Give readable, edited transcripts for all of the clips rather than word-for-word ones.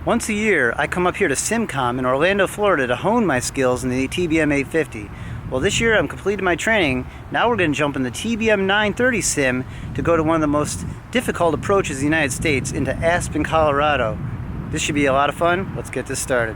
Once a year, I come up here to Simcom in Orlando, Florida to hone my skills in the TBM930. Well, this year I'm completing my training. Now we're going to jump in the TBM930 sim to go to one of the most difficult approaches in the United States, into Aspen, Colorado. This should be a lot of fun. Let's get this started.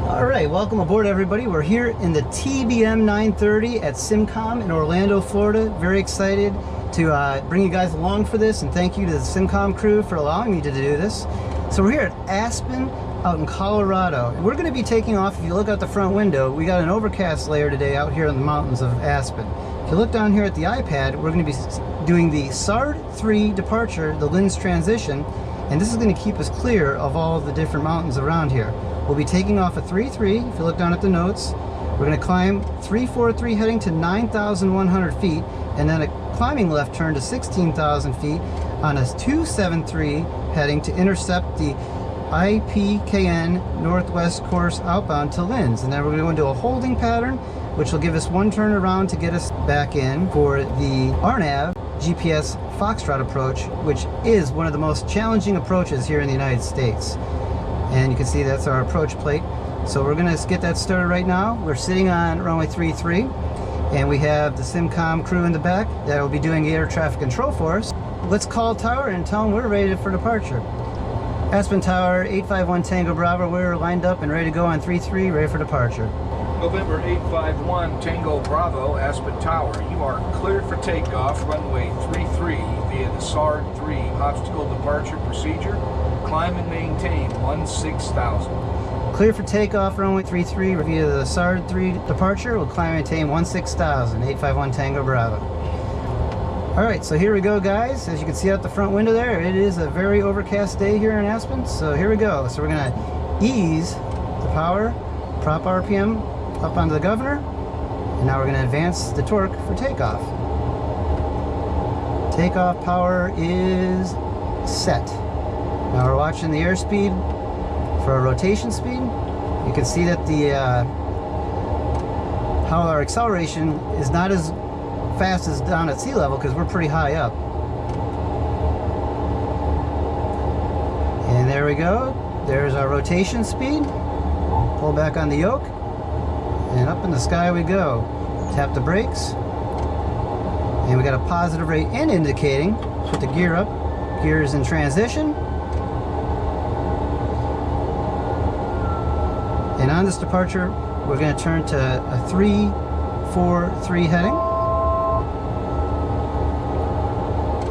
Alright, welcome aboard everybody. We're here in the TBM930 at Simcom in Orlando, Florida. Very excited to bring you guys along for this, and thank you to the Simcom crew for allowing me to do this. So we're here at Aspen out in Colorado. We're going to be taking off. If you look out the front window, we got an overcast layer today out here in the mountains of Aspen. If you look down here at the iPad, we're going to be doing the SARD 3 departure, the lens transition, and this is going to keep us clear of all of the different mountains around here. We'll be taking off at 3-3. If you look down at the notes, we're going to climb 3-4-3 heading to 9,100 feet, and then a climbing left turn to 16,000 feet on a 2-7-3 heading to intercept the IPKN Northwest course outbound to Linz. And then we're going to go into a holding pattern, which will give us one turn around to get us back in for the RNAV GPS Foxtrot approach, which is one of the most challenging approaches here in the United States. And you can see that's our approach plate. So we're going to get that started right now. We're sitting on runway 33, and we have the Simcom crew in the back that will be doing air traffic control for us. Let's call tower and tell them we're ready for departure. Aspen Tower, 851 Tango Bravo, we're lined up and ready to go on 33, ready for departure. November 851 Tango Bravo, Aspen Tower, you are cleared for takeoff, runway 33 via the SARD 3 obstacle departure procedure. Climb and maintain 16,000. Clear for takeoff, runway 33 via the SARD 3 departure. We'll climb and maintain 16,000, 851 Tango Bravo. Alright, so here we go, guys. As you can see out the front window there, it is a very overcast day here in Aspen. So here we go. So we're going to ease the power, prop RPM up onto the governor, and now we're going to advance the torque for takeoff. Takeoff power is set. Now we're watching the airspeed for our rotation speed. You can see that the how our acceleration is not as fast as down at sea level because we're pretty high up. And there we go. There's our rotation speed. Pull back on the yoke, and up in the sky we go. Tap the brakes, and we got a positive rate and indicating. Put the gear up. Gear is in transition. And on this departure, we're going to turn to a 3-4-3 heading.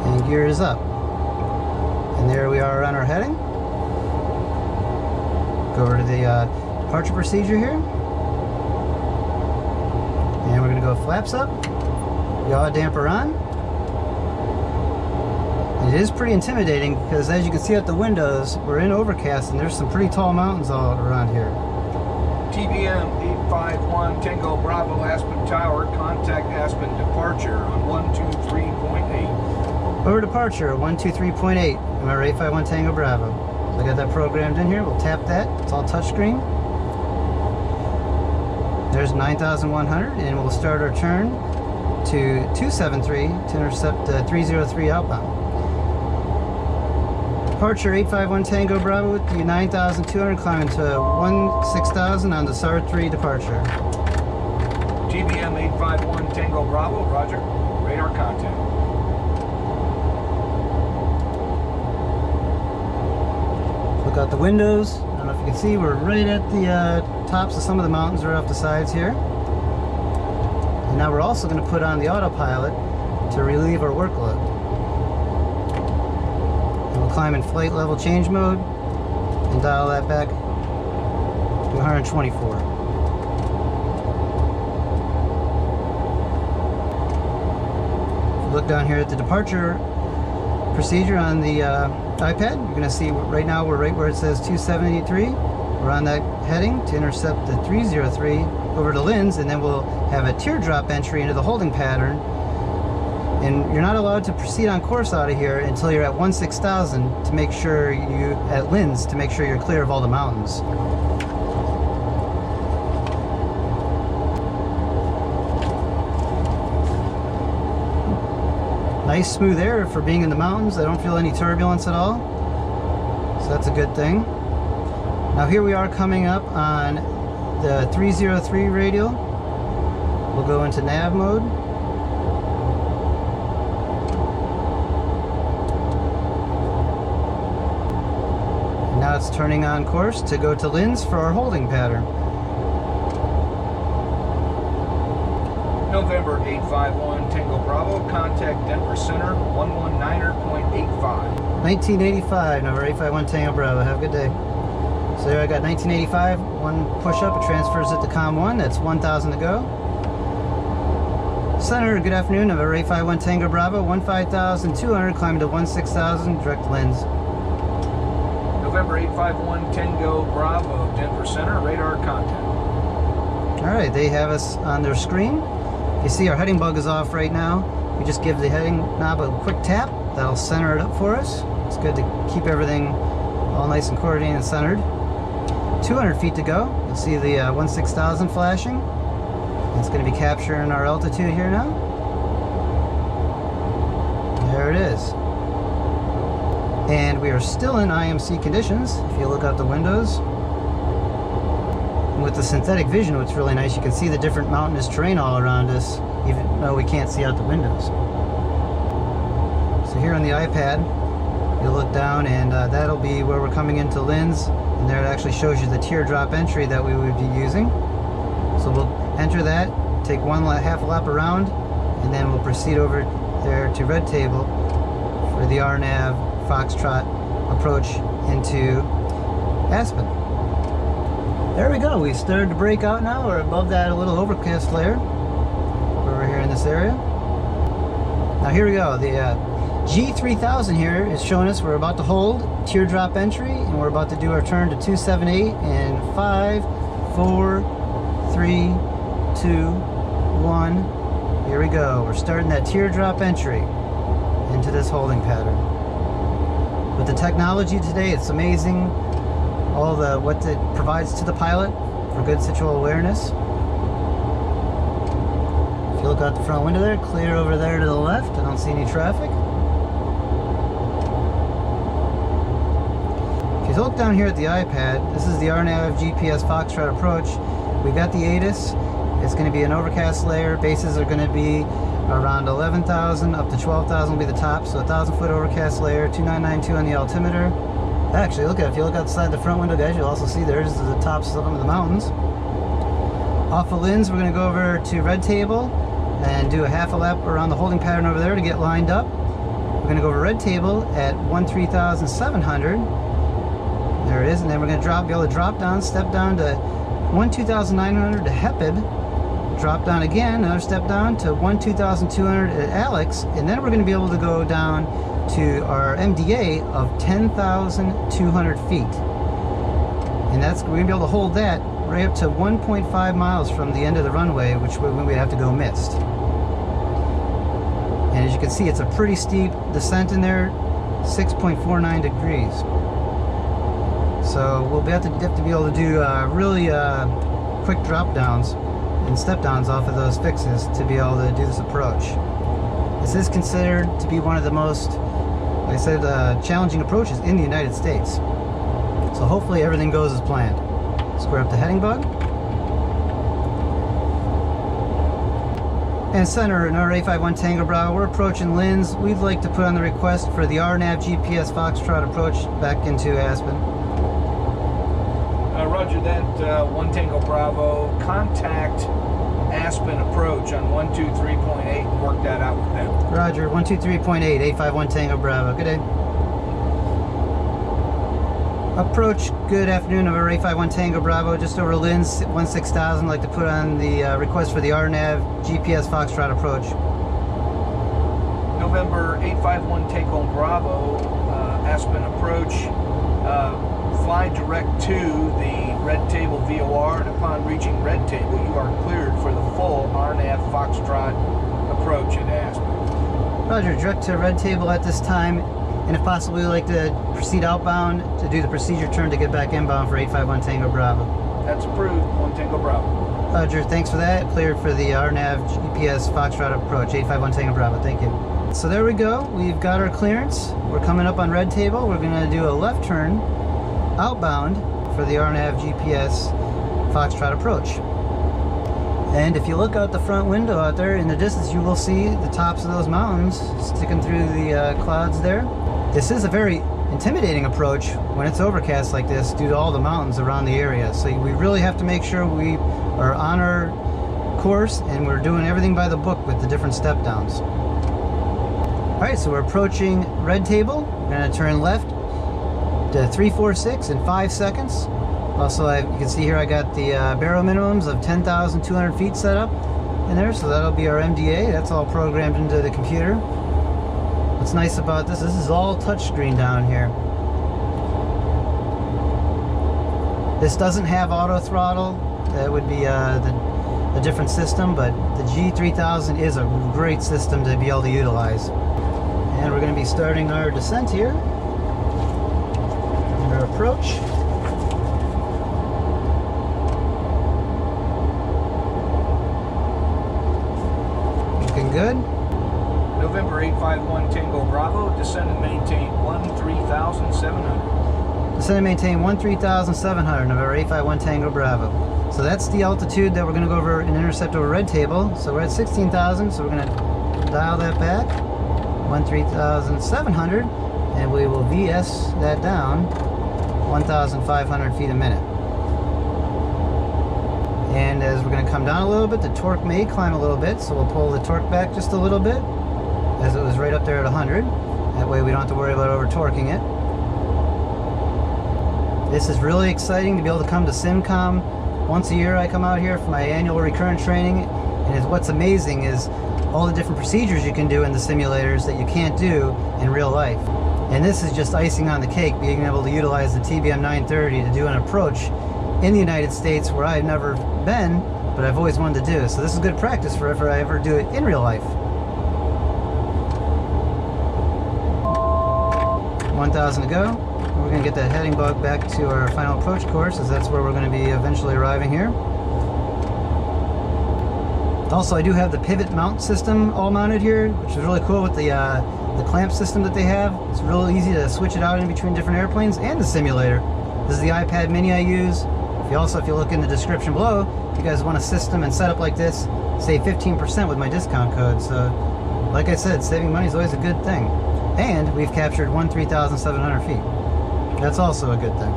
And gear is up. And there we are on our heading. Go over to the departure procedure here. And we're going to go flaps up, yaw damper on. And it is pretty intimidating because, as you can see out the windows, we're in overcast and there's some pretty tall mountains all around here. TBM 851 Tango Bravo, Aspen Tower, contact Aspen departure on 123.8. Over departure, 123.8. Remember, 851 Tango Bravo. So I got that programmed in here. We'll tap that. It's all touchscreen. There's 9,100, and we'll start our turn to 273 to intercept 303 outbound. Departure 851 Tango Bravo with the 9,200, climbing to 16,000 on the SARD 3 departure. TBM 851 Tango Bravo, roger. Radar contact. Look out the windows. I don't know if you can see, we're right at the tops of some of the mountains right off the sides here. And now we're also going to put on the autopilot to relieve our workload. And we'll climb in flight level change mode and dial that back 124. Look down here at the departure procedure on the iPad. You're going to see right now we're right where it says 273. We're on that heading to intercept the 303 over to Linz, and then we'll have a teardrop entry into the holding pattern. And you're not allowed to proceed on course out of here until you're at 16,000 to make sure you, at Linz, to make sure you're clear of all the mountains. Nice smooth air for being in the mountains. I don't feel any turbulence at all. So that's a good thing. Now here we are coming up on the 303 radial. We'll go into nav mode. Now it's turning on course to go to Linz for our holding pattern. November 851 Tango Bravo, contact Denver Center 119.85. 1985, number 851 Tango Bravo. Have a good day. So there I got 1985, one push up, it transfers it to COM 1, that's 1,000 to go. Center, good afternoon, number 851 Tango Bravo, 15,200, climb to 16,000, direct Linz. November 851 Tango Bravo, Denver Center, radar contact. Alright, they have us on their screen. You see our heading bug is off right now. We just give the heading knob a quick tap. That'll center it up for us. It's good to keep everything all nice and coordinated and centered. 200 feet to go. You'll see the 16,000 flashing. It's going to be capturing our altitude here now. There it is. And we are still in IMC conditions. If you look out the windows. With the synthetic vision, what's really nice, you can see the different mountainous terrain all around us, even though we can't see out the windows. So here on the iPad, you'll look down, and that'll be where we're coming into Linz, and there it actually shows you the teardrop entry that we would be using. So we'll enter that, take half a lap around, and then we'll proceed over there to Red Table for the RNAV Foxtrot approach into Aspen. There we go, we started to break out now. We're above that little overcast layer over here in this area. Now here we go, the G3000 here is showing us we're about to hold teardrop entry, and we're about to do our turn to 278 in 5, 4, 3, 2, 1. Here we go, we're starting that teardrop entry into this holding pattern. With the technology today, it's amazing. All the what it provides to the pilot for good situational awareness. If you look out the front window there, clear over there to the left. I don't see any traffic. If you look down here at the iPad, this is the RNAV GPS Foxtrot approach. We got the ATIS. It's going to be an overcast layer. Bases are going to be around 11,000 up to 12,000 will be the top. So 1,000 foot overcast layer, 2992 on the altimeter. Actually, look at it. If you look outside the front window, guys, you'll also see there's the tops of some of the mountains. Off of Linz, we're going to go over to Red Table and do a half a lap around the holding pattern over there to get lined up. We're going to go over Red Table at 13,700. There it is. And then we're going to be able to drop down, step down to 12,900 to Hepib. Drop down again, another step down to 12,200 at Alex. And then we're going to be able to go down to our MDA of 10,200 feet. And that's, we're going to be able to hold that right up to 1.5 miles from the end of the runway, which we'd have to go missed. And as you can see, it's a pretty steep descent in there, 6.49 degrees. So we'll have to be able to do really quick drop downs and step downs off of those fixes to be able to do this approach. This is considered to be one of the most, like I said, challenging approaches in the United States. So hopefully everything goes as planned. Square up the heading bug. And center, number 851 Tango Bravo, we're approaching Linz. We'd like to put on the request for the RNAV GPS Foxtrot approach back into Aspen. Roger that, 1 Tango Bravo, contact Aspen approach on 123.8 and work that out with them. Roger, 123.8, 851 Tango Bravo. Good day. Approach, good afternoon, November 851 Tango Bravo, just over Lynn's 16,000. I'd like to put on the request for the RNAV GPS Foxtrot approach. November 851 Takeoff Bravo, Aspen approach. Fly direct to the Red Table VOR, and upon reaching Red Table, you are cleared for the full RNAV Foxtrot approach at Aspen. Roger, direct to Red Table at this time, and if possible, we'd like to proceed outbound to do the procedure turn to get back inbound for 851 Tango Bravo. That's approved, 1 Tango Bravo. Roger, thanks for that. Cleared for the RNAV GPS Foxtrot approach, 851 Tango Bravo, thank you. So there we go, we've got our clearance. We're coming up on Red Table. We're going to do a left turn outbound for the RNAV GPS Foxtrot approach. And if you look out the front window out there in the distance, you will see the tops of those mountains sticking through the clouds there. This is a very intimidating approach when it's overcast like this due to all the mountains around the area. So we really have to make sure we are on our course and we're doing everything by the book with the different step downs. Alright, so we're approaching Red Table. We're going to turn left to 346 in 5 seconds. Also, you can see here I got the barrel minimums of 10,200 feet set up in there, so that'll be our MDA. That's all programmed into the computer. What's nice about this is all touchscreen down here. This doesn't have auto throttle. That would be a different system, but the G3000 is a great system to be able to utilize. And we're going to be starting our descent here. And our approach. Looking good. November 851 Tango Bravo, descend and maintain 13,700. Descend and maintain 13,700, November 851 Tango Bravo. So that's the altitude that we're going to go over and intercept over Red Table. So we're at 16,000, so we're going to dial that back, 13,700, and we will VS that down 1,500 feet a minute. And as we're going to come down a little bit, the torque may climb a little bit, so we'll pull the torque back just a little bit, as it was right up there at 100. That way we don't have to worry about over-torquing it. This is really exciting to be able to come to Simcom. Once a year I come out here for my annual recurrent training, and what's amazing is all the different procedures you can do in the simulators that you can't do in real life. And this is just icing on the cake, being able to utilize the TBM930 to do an approach in the United States where I've never been, but I've always wanted to do. So this is good practice for if I ever do it in real life. 1,000 to go. We're going to get that heading bug back to our final approach course, as that's where we're going to be eventually arriving here. Also, I do have the pivot mount system all mounted here, which is really cool with the clamp system that they have. It's real easy to switch it out in between different airplanes and the simulator. This is the iPad mini I use. If you look in the description below, if you guys want a system and setup like this, save 15% with my discount code. So, like I said, saving money is always a good thing. And we've captured 13,700 feet. That's also a good thing.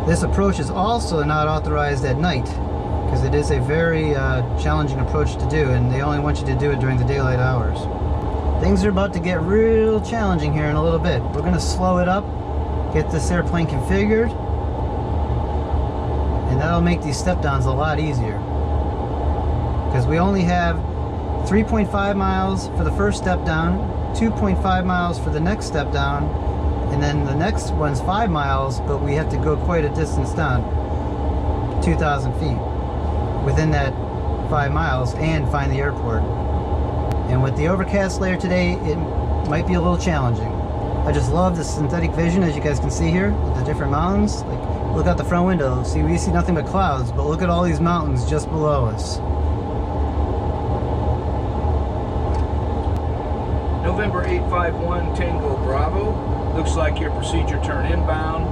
This approach is also not authorized at night, because it is a very challenging approach to do, and they only want you to do it during the daylight hours. Things are about to get real challenging here in a little bit. We're going to slow it up, get this airplane configured, and that'll make these step downs a lot easier. Because we only have 3.5 miles for the first step down, 2.5 miles for the next step down, and then the next one's 5 miles, but we have to go quite a distance down, 2,000 feet, within that 5 miles, and find the airport. And with the overcast layer today, it might be a little challenging. I just love the synthetic vision, as you guys can see here, with the different mountains. Like, look out the front window, see, we see nothing but clouds, but look at all these mountains just below us. November 851 Tango Bravo, looks like your procedure turn inbound.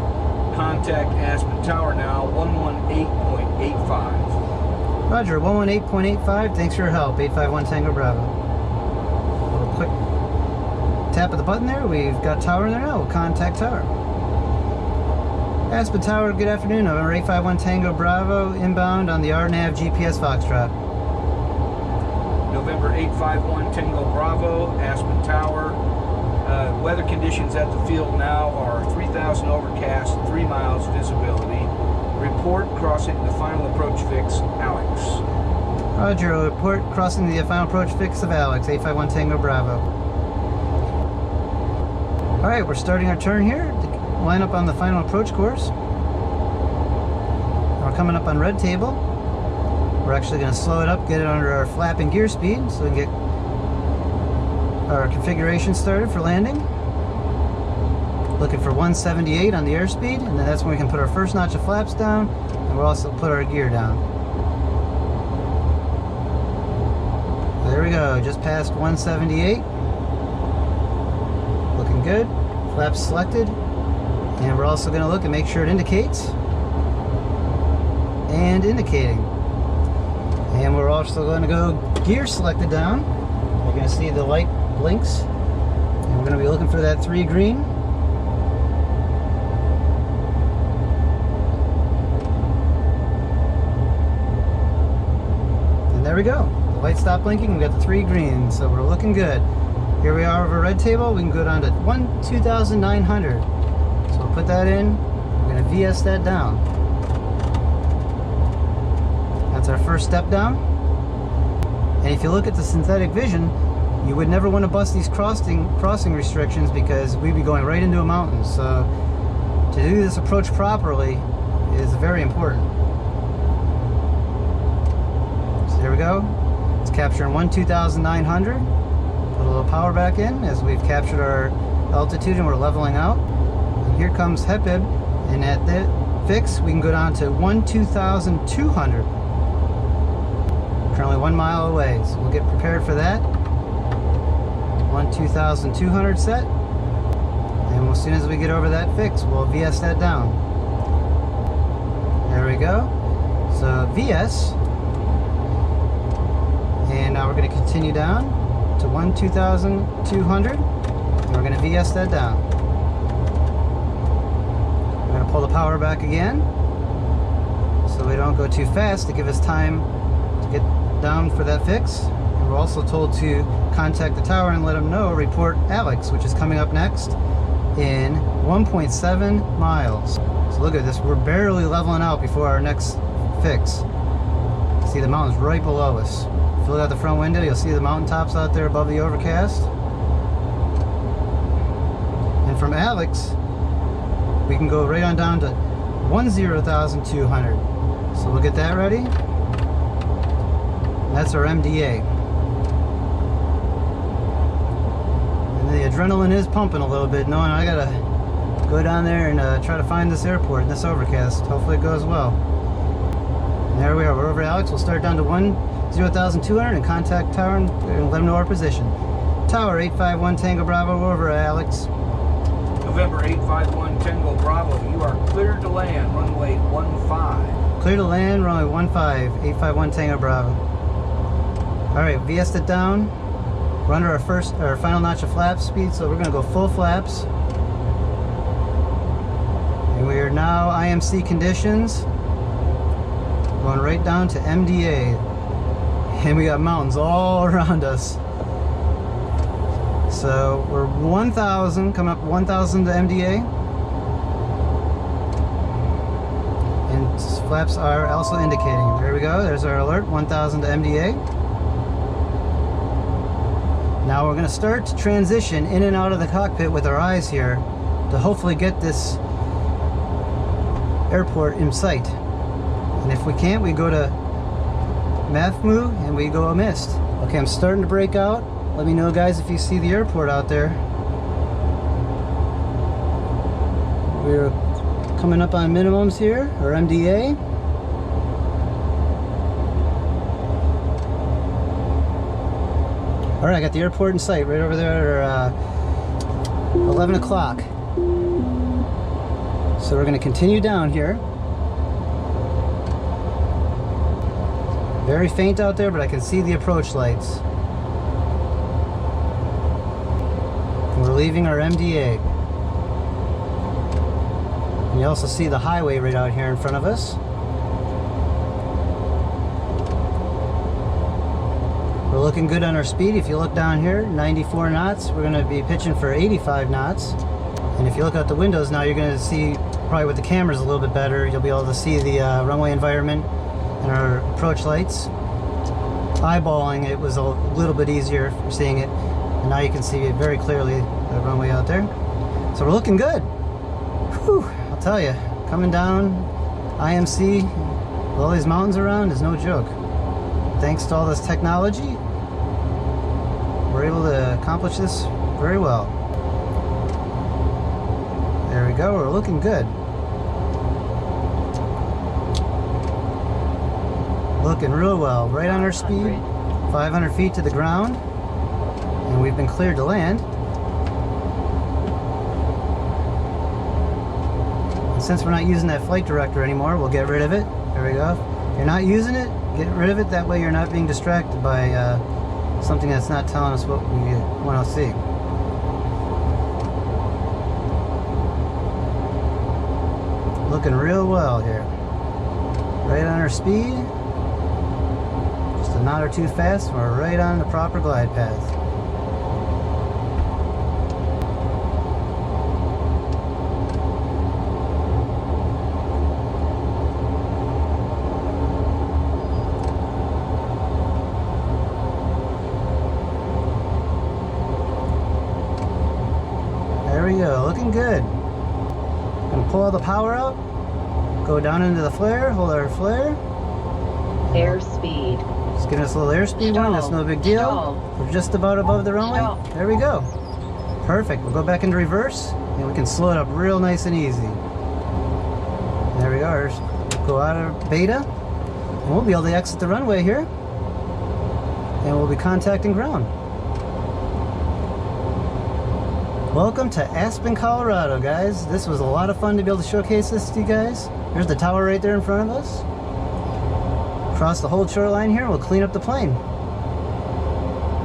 Contact Aspen Tower now, 118.85. Roger, 118.85, thanks for your help, 851 Tango Bravo. A little quick tap of the button there, we've got tower there now, we'll contact tower. Aspen Tower, good afternoon, November 851 Tango Bravo, inbound on the RNAV GPS Foxtrot. November 851 Tango Bravo, Aspen Tower, Weather conditions at the field now are 3,000 overcast, 3 miles visibility. Report crossing the final approach fix, Alex. Roger, report crossing the final approach fix of Alex, 851 Tango Bravo. Alright, we're starting our turn here to line up on the final approach course. We're coming up on red table. We're actually going to slow it up, get it under our flap and gear speed so we can get our configuration started for landing. Looking for 178 on the airspeed, and then that's when we can put our first notch of flaps down, and we'll also put our gear down. There we go, just past 178. Looking good. Flaps selected. And we're also going to look and make sure it indicates. And indicating. And we're also going to go gear selected down. You're going to see the light blinks. And we're going to be looking for that 3 green. And there we go. The light stopped blinking. We got the 3 green. So we're looking good. Here we are over red table. We can go down to 2,900. So we'll put that in. We're going to VS that down. That's our first step down. And if you look at the synthetic vision, you would never want to bust these crossing restrictions because we'd be going right into a mountain. So to do this approach properly is very important. So there we go. It's capturing 2,900. Put a little power back in as we've captured our altitude and we're leveling out. And here comes HEPIB, and at that fix we can go down to 2,200. Currently 1 mile away, so we'll get prepared for that. 2,200 set, and as soon as we get over that fix, we'll VS that down. There we go. So VS, and now we're going to continue down to 2,200, and we're going to VS that down. We're going to pull the power back again, so we don't go too fast to give us time to get down for that fix. And we're also told to contact the tower and let them know, report Alex, which is coming up next in 1.7 miles. So look at this, we're barely leveling out before our next fix. See the mountains right below us. If you look out the front window, you'll see the mountaintops out there above the overcast. And from Alex, we can go right on down to 10,200. So we'll get that ready. That's our MDA. And the adrenaline is pumping a little bit, knowing I gotta go down there and try to find this airport in this overcast. Hopefully it goes well. And there we are, we're over Alex. We'll start down to 10,200 and contact tower and let them know our position. Tower 851 Tango Bravo, we're over Alex. November 851 Tango Bravo, you are cleared to land, runway 15. Clear to land, runway 15, 851 Tango Bravo. Alright, VS'd it down. We're under our final notch of flap speed, so we're going to go full flaps. And we are now IMC conditions. Going right down to MDA. And we got mountains all around us. So we're 1,000, coming up 1,000 to MDA. And flaps are also indicating. There we go, there's our alert, 1,000 to MDA. Now we're going to start to transition in and out of the cockpit with our eyes here to hopefully get this airport in sight. And if we can't, we go to MAFMU and we go missed. Okay, I'm starting to break out. Let me know, guys, if you see the airport out there. We're coming up on minimums here, or MDA. Alright, I got the airport in sight right over there at 11 o'clock. So we're going to continue down here. Very faint out there, but I can see the approach lights. We're leaving our MDA. And you also see the highway right out here in front of us. We're looking good on our speed. If you look down here, 94 knots. We're going to be pitching for 85 knots. And if you look out the windows now, you're going to see, probably with the cameras a little bit better, you'll be able to see the runway environment and our approach lights. Eyeballing it was a little bit easier for seeing it. And now you can see it very clearly, the runway out there. So we're looking good. Whew, I'll tell you, coming down IMC with all these mountains around is no joke. Thanks to all this technology, we're able to accomplish this very well. There we go, we're looking good. Looking real well, right on our speed, 500 feet to the ground, and we've been cleared to land. And since we're not using that flight director anymore, we'll get rid of it. There we go. If you're not using it, get rid of it. That way you're not being distracted by something that's not telling us what we want to see. Looking real well here. Right on our speed. Just a knot or two fast, and we're right on the proper glide path. There we go, looking good. Gonna pull all the power out, go down into the flare, hold our flare. Airspeed. Just giving us a little airspeed one, that's no big deal. Stall. We're just about above the runway. Stall. There we go. Perfect, we'll go back into reverse and we can slow it up real nice and easy. There we are, go out of beta and we'll be able to exit the runway here and we'll be contacting ground. Welcome to Aspen, Colorado, guys. This was a lot of fun to be able to showcase this to you guys. There's the tower right there in front of us. Across the whole shoreline here, we'll clean up the plane.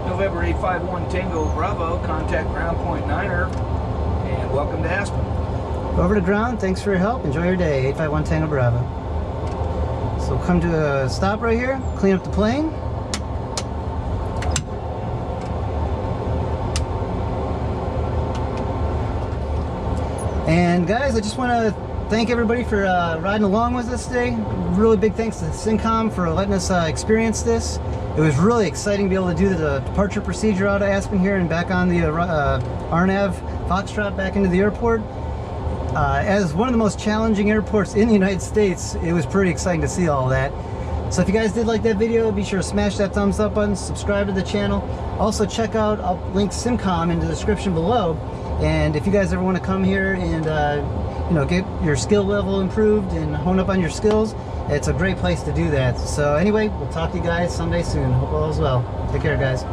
November 851 Tango Bravo, contact ground point Niner, and welcome to Aspen. Over to ground, thanks for your help. Enjoy your day, 851 Tango Bravo. So come to a stop right here, clean up the plane. And guys, I just want to thank everybody for riding along with us today. Really big thanks to Simcom for letting us experience this. It was really exciting to be able to do the departure procedure out of Aspen here and back on the RNAV Foxtrot back into the airport. As one of the most challenging airports in the United States, it was pretty exciting to see all that. So if you guys did like that video, be sure to smash that thumbs up button, subscribe to the channel. Also check out, I'll link Simcom in the description below. And if you guys ever want to come here and you know, get your skill level improved and hone up on your skills, it's a great place to do that. So anyway, we'll talk to you guys someday soon. Hope all is well. Take care, guys.